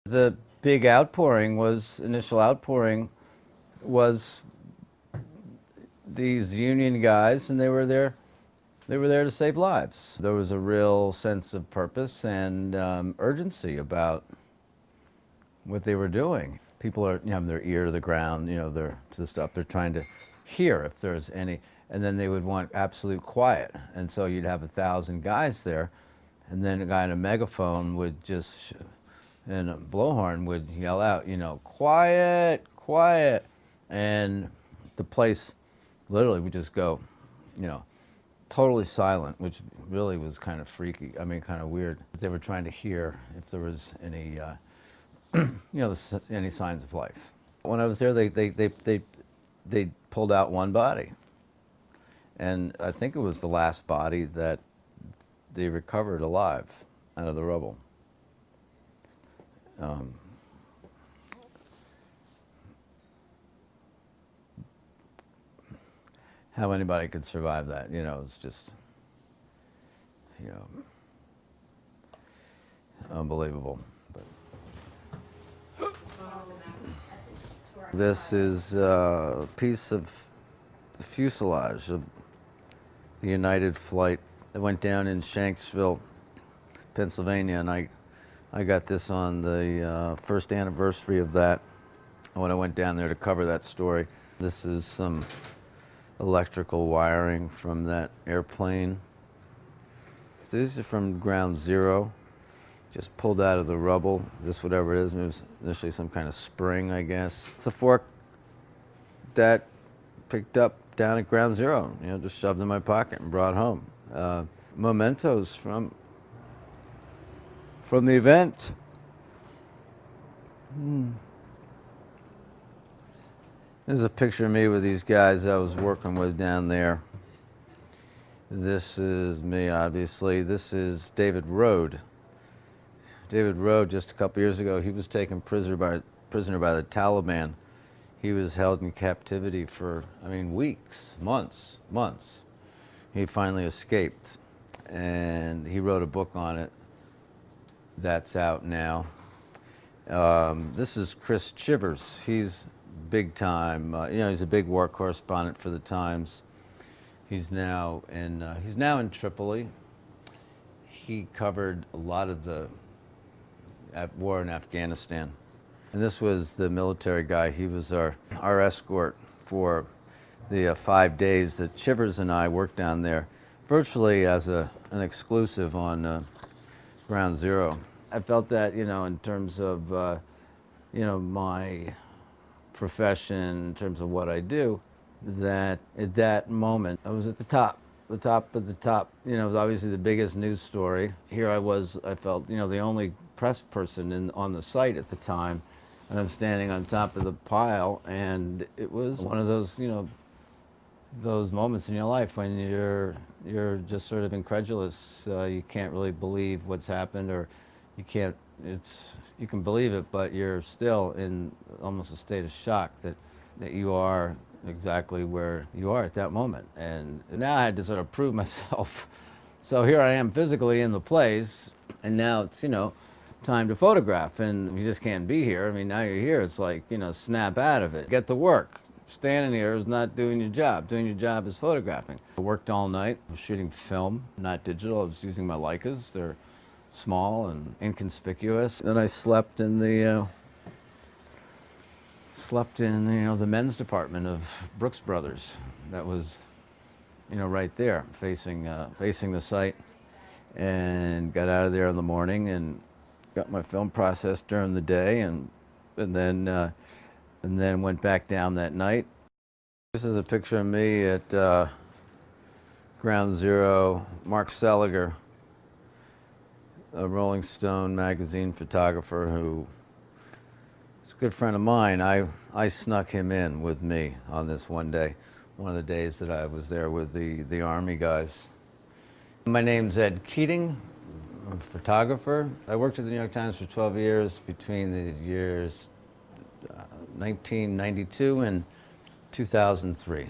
The big initial outpouring was these union guys, and they were there to save lives. There was a real sense of purpose and urgency about what they were doing. People are have their ear to the ground, they're to the stuff. They're trying to hear if there's any, and then they would want absolute quiet. And so you'd have 1,000 guys there, and then a guy in a megaphone would just, and a blowhorn would yell out, quiet, quiet, and the place literally would just go, totally silent, which really was kind of freaky. I mean, kind of weird. They were trying to hear if there was any, any signs of life. When I was there, they pulled out one body, and I think it was the last body that they recovered alive out of the rubble. How anybody could survive that, it's just, unbelievable. But this is a piece of the fuselage of the United flight that went down in Shanksville, Pennsylvania, and I got this on the first anniversary of that when I went down there to cover that story. This is some electrical wiring from that airplane. So these are from ground zero, just pulled out of the rubble. This, whatever it is, was initially some kind of spring, I guess. It's a fork that picked up down at ground zero, just shoved in my pocket and brought home. Mementos from the event. This is a picture of me with these guys I was working with down there. This is me, obviously. This is David Rode. David Rode, just a couple years ago, he was taken prisoner by the Taliban. He was held in captivity for, weeks, months. He finally escaped, and he wrote a book on it. That's out now. This is Chris Chivers. He's big time. He's a big war correspondent for the Times. He's now in Tripoli. He covered a lot of the war in Afghanistan. And this was the military guy. He was our escort for the 5 days that Chivers and I worked down there, virtually as an exclusive on Ground Zero. I felt that, in terms of, my profession, in terms of what I do, that at that moment, I was at the top of the top. It was obviously the biggest news story. Here I felt, the only press person on the site at the time, and I'm standing on top of the pile, and it was one of those, those moments in your life when you're just sort of incredulous. You can't really believe what's happened, or you can believe it, but you're still in almost a state of shock that you are exactly where you are at that moment. And now I had to sort of prove myself. So here I am physically in the place, and now it's, time to photograph, and you just can't be here. Now you're here, it's like, snap out of it. Get to work. Standing here is not doing your job. Doing your job is photographing. I worked all night. I was shooting film, not digital. I was using my Leicas. They're small and inconspicuous. Then I slept in the the men's department of Brooks Brothers. That was, right there, facing the site, and got out of there in the morning and got my film processed during the day, and then went back down that night. This is a picture of me at Ground Zero. Mark Seliger, a Rolling Stone magazine photographer who is a good friend of mine. I snuck him in with me on this one day, one of the days that I was there with the Army guys. My name's Ed Keating. I'm a photographer. I worked at the New York Times for 12 years, between the years 1992 and 2003.